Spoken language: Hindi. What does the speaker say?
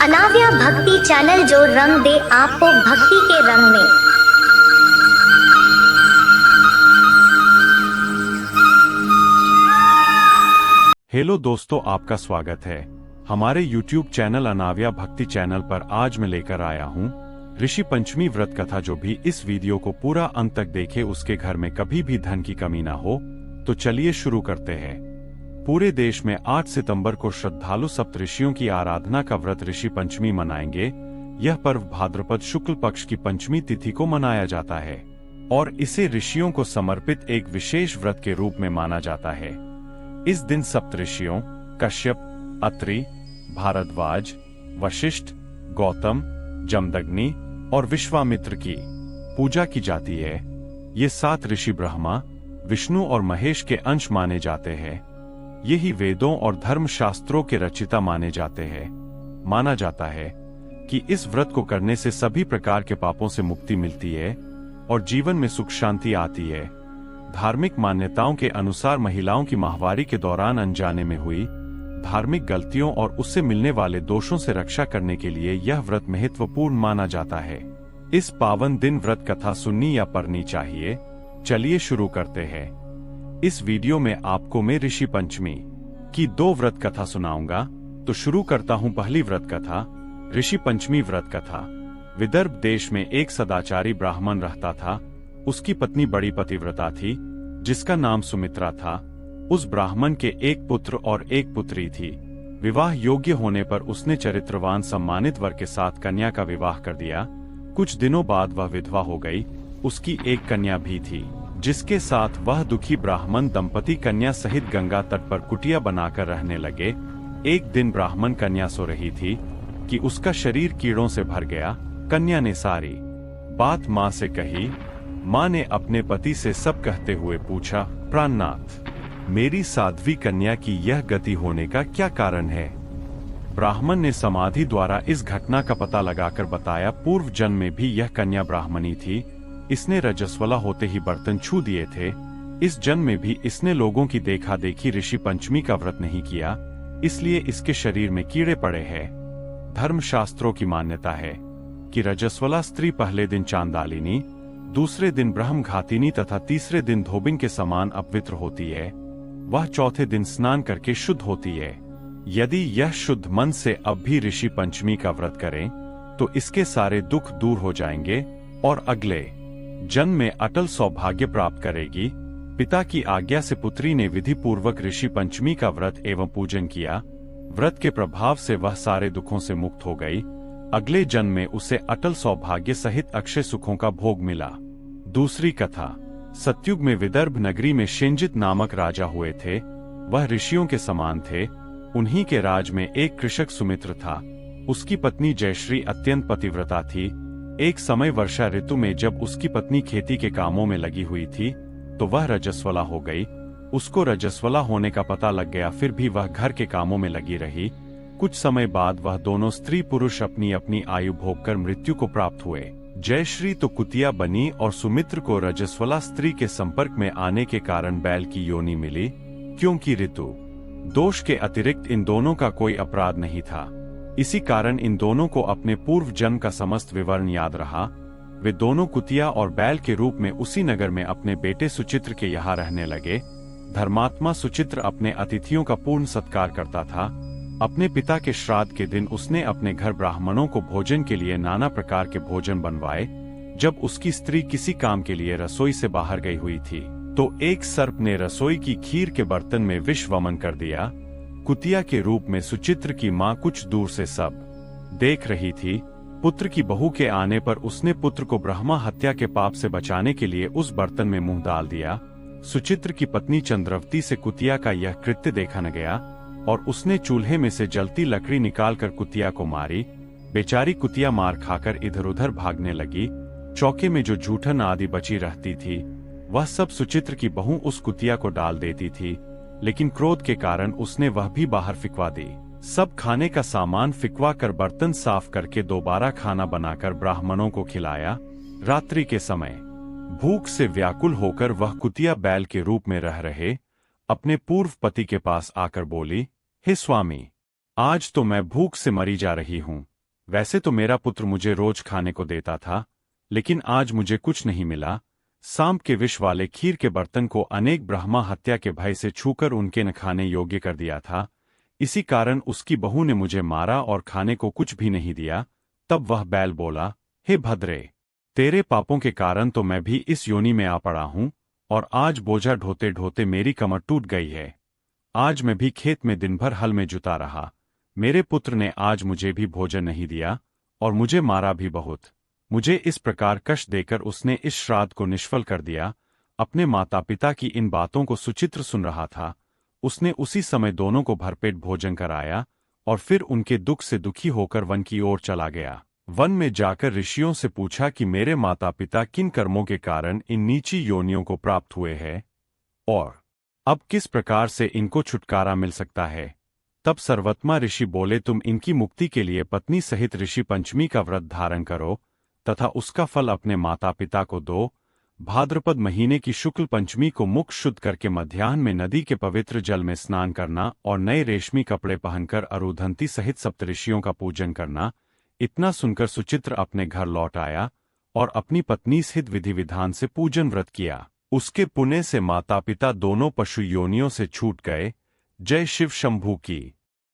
अनाव्या भक्ति चैनल जो रंग दे आपको भक्ति के रंग में। हेलो दोस्तों, आपका स्वागत है हमारे YouTube चैनल अनाव्या भक्ति चैनल पर। आज मैं लेकर आया हूँ ऋषि पंचमी व्रत कथा। जो भी इस वीडियो को पूरा अंत तक देखे उसके घर में कभी भी धन की कमी ना हो। तो चलिए शुरू करते हैं। पूरे देश में 8 सितंबर को श्रद्धालु सप्तऋषियों की आराधना का व्रत ऋषि पंचमी मनाएंगे। यह पर्व भाद्रपद शुक्ल पक्ष की पंचमी तिथि को मनाया जाता है और इसे ऋषियों को समर्पित एक विशेष व्रत के रूप में माना जाता है। इस दिन सप्तऋषियों कश्यप, अत्रि, भारद्वाज, वशिष्ठ, गौतम, जमदग्नि और विश्वामित्र की पूजा की जाती है। ये 7 ऋषि ब्रह्मा, विष्णु और महेश के अंश माने जाते हैं। यही वेदों और धर्म शास्त्रों के रचिता माने जाते हैं। माना जाता है कि इस व्रत को करने से सभी प्रकार के पापों से मुक्ति मिलती है और जीवन में सुख शांति आती है। धार्मिक मान्यताओं के अनुसार महिलाओं की माहवारी के दौरान अनजाने में हुई धार्मिक गलतियों और उससे मिलने वाले दोषों से रक्षा करने के लिए यह व्रत महत्वपूर्ण माना जाता है। इस पावन दिन व्रत कथा सुननी या पढ़नी चाहिए। चलिए शुरू करते हैं। इस वीडियो में आपको मैं ऋषि पंचमी की 2 व्रत कथा सुनाऊंगा। तो शुरू करता हूं पहली व्रत कथा। ऋषि पंचमी व्रत कथा। विदर्भ देश में एक सदाचारी ब्राह्मण रहता था। उसकी पत्नी बड़ी पतिव्रता थी जिसका नाम सुमित्रा था। उस ब्राह्मण के एक पुत्र और एक पुत्री थी। विवाह योग्य होने पर उसने चरित्रवान सम्मानित वर के साथ कन्या का विवाह कर दिया। कुछ दिनों बाद वह विधवा हो गई। उसकी एक कन्या भी थी जिसके साथ वह दुखी ब्राह्मण दंपति कन्या सहित गंगा तट पर कुटिया बनाकर रहने लगे। एक दिन ब्राह्मण कन्या सो रही थी कि उसका शरीर कीड़ों से भर गया। कन्या ने सारी बात माँ से कही। माँ ने अपने पति से सब कहते हुए पूछा, प्राणनाथ, मेरी साध्वी कन्या की यह गति होने का क्या कारण है? ब्राह्मण ने समाधि द्वारा इस घटना का पता लगाकर बताया, पूर्व जन्म में भी यह कन्या ब्राह्मणी थी। इसने रजस्वला होते ही बर्तन छू दिए थे। इस जन्म में भी इसने लोगों की देखा देखी ऋषि पंचमी का व्रत नहीं किया, इसलिए इसके शरीर में कीड़े पड़े हैं। धर्मशास्त्रों की मान्यता है कि रजस्वला स्त्री पहले दिन चांदालिनी, दूसरे दिन ब्रह्मघातिनी तथा तीसरे दिन धोबिन के समान अपवित्र होती है। वह चौथे दिन स्नान करके शुद्ध होती है। यदि यह शुद्ध मन से अब भी ऋषि पंचमी का व्रत करें तो इसके सारे दुख दूर हो जाएंगे और अगले जन्म में अटल सौभाग्य प्राप्त करेगी। पिता की आज्ञा से पुत्री ने विधि पूर्वक ऋषि पंचमी का व्रत एवं पूजन किया। व्रत के प्रभाव से वह सारे दुखों से मुक्त हो गई। अगले जन्म में उसे अटल सौभाग्य सहित अक्षय सुखों का भोग मिला। दूसरी कथा। सतयुग में विदर्भ नगरी में शेंजित नामक राजा हुए थे। वह ऋषियों के समान थे। उन्हीं के राज में एक कृषक सुमित्र था। उसकी पत्नी जयश्री अत्यंत पतिव्रता थी। एक समय वर्षा ऋतु में जब उसकी पत्नी खेती के कामों में लगी हुई थी तो वह रजस्वला हो गई। उसको रजस्वला होने का पता लग गया, फिर भी वह घर के कामों में लगी रही। कुछ समय बाद वह दोनों स्त्री पुरुष अपनी अपनी आयु भोगकर मृत्यु को प्राप्त हुए। जयश्री तो कुतिया बनी और सुमित्र को रजस्वला स्त्री के संपर्क में आने के कारण बैल की योनि मिली। क्योंकि ऋतु दोष के अतिरिक्त इन दोनों का कोई अपराध नहीं था, इसी कारण इन दोनों को अपने पूर्व जन्म का समस्त विवरण याद रहा। वे दोनों कुतिया और बैल के रूप में उसी नगर में अपने बेटे सुचित्र के यहाँ रहने लगे। धर्मात्मा सुचित्र अपने अतिथियों का पूर्ण सत्कार करता था। अपने पिता के श्राद्ध के दिन उसने अपने घर ब्राह्मणों को भोजन के लिए नाना प्रकार के भोजन बनवाए। जब उसकी स्त्री किसी काम के लिए रसोई से बाहर गई हुई थी तो एक सर्प ने रसोई की खीर के बर्तन में विष वमन कर दिया। कुतिया के रूप में सुचित्र की माँ कुछ दूर से सब देख रही थी। पुत्र की बहू के आने पर उसने पुत्र को ब्रह्मा हत्या के पाप से बचाने के लिए उस बर्तन में मुंह डाल दिया। सुचित्र की पत्नी चंद्रवती से कुतिया का यह कृत्य देखा न गया और उसने चूल्हे में से जलती लकड़ी निकालकर कुतिया को मारी। बेचारी कुतिया मार खाकर इधर उधर भागने लगी। चौके में जो जूठन आदि बची रहती थी वह सब सुचित्र की बहू उस कुतिया को डाल देती थी, लेकिन क्रोध के कारण उसने वह भी बाहर फिकवा दी। सब खाने का सामान फिकवा कर बर्तन साफ करके दोबारा खाना बनाकर ब्राह्मणों को खिलाया। रात्रि के समय भूख से व्याकुल होकर वह कुतिया बैल के रूप में रह रहे अपने पूर्व पति के पास आकर बोली, हे स्वामी, आज तो मैं भूख से मरी जा रही हूँ। वैसे तो मेरा पुत्र मुझे रोज खाने को देता था, लेकिन आज मुझे कुछ नहीं मिला। सांप के विष वाले खीर के बर्तन को अनेक ब्रह्मा हत्या के भय से छूकर उनके न खाने योग्य कर दिया था। इसी कारण उसकी बहू ने मुझे मारा और खाने को कुछ भी नहीं दिया। तब वह बैल बोला, हे भद्रे, तेरे पापों के कारण तो मैं भी इस योनि में आ पड़ा हूं, और आज बोझा ढोते ढोते मेरी कमर टूट गई है। आज मैं भी खेत में दिन भर हल में जुता रहा। मेरे पुत्र ने आज मुझे भी भोजन नहीं दिया और मुझे मारा भी बहुत। मुझे इस प्रकार कष्ट देकर उसने इस श्राद्ध को निष्फल कर दिया। अपने माता पिता की इन बातों को सुचित्र सुन रहा था। उसने उसी समय दोनों को भरपेट भोजन कराया और फिर उनके दुख से दुखी होकर वन की ओर चला गया। वन में जाकर ऋषियों से पूछा कि मेरे माता पिता किन कर्मों के कारण इन नीची योनियों को प्राप्त हुए हैं और अब किस प्रकार से इनको छुटकारा मिल सकता है। तब सर्वोत्तमा ऋषि बोले, तुम इनकी मुक्ति के लिए पत्नी सहित ऋषि पंचमी का व्रत धारण करो तथा उसका फल अपने माता पिता को दो। भाद्रपद महीने की शुक्ल पंचमी को मुख शुद्ध करके मध्याह्न में नदी के पवित्र जल में स्नान करना और नए रेशमी कपड़े पहनकर अरुधंती सहित सप्तऋषियों का पूजन करना। इतना सुनकर सुचित्र अपने घर लौट आया और अपनी पत्नी सहित विधि विधान से पूजन व्रत किया। उसके पुण्य से माता पिता दोनों पशु योनियों से छूट गए। जय शिव शंभू की।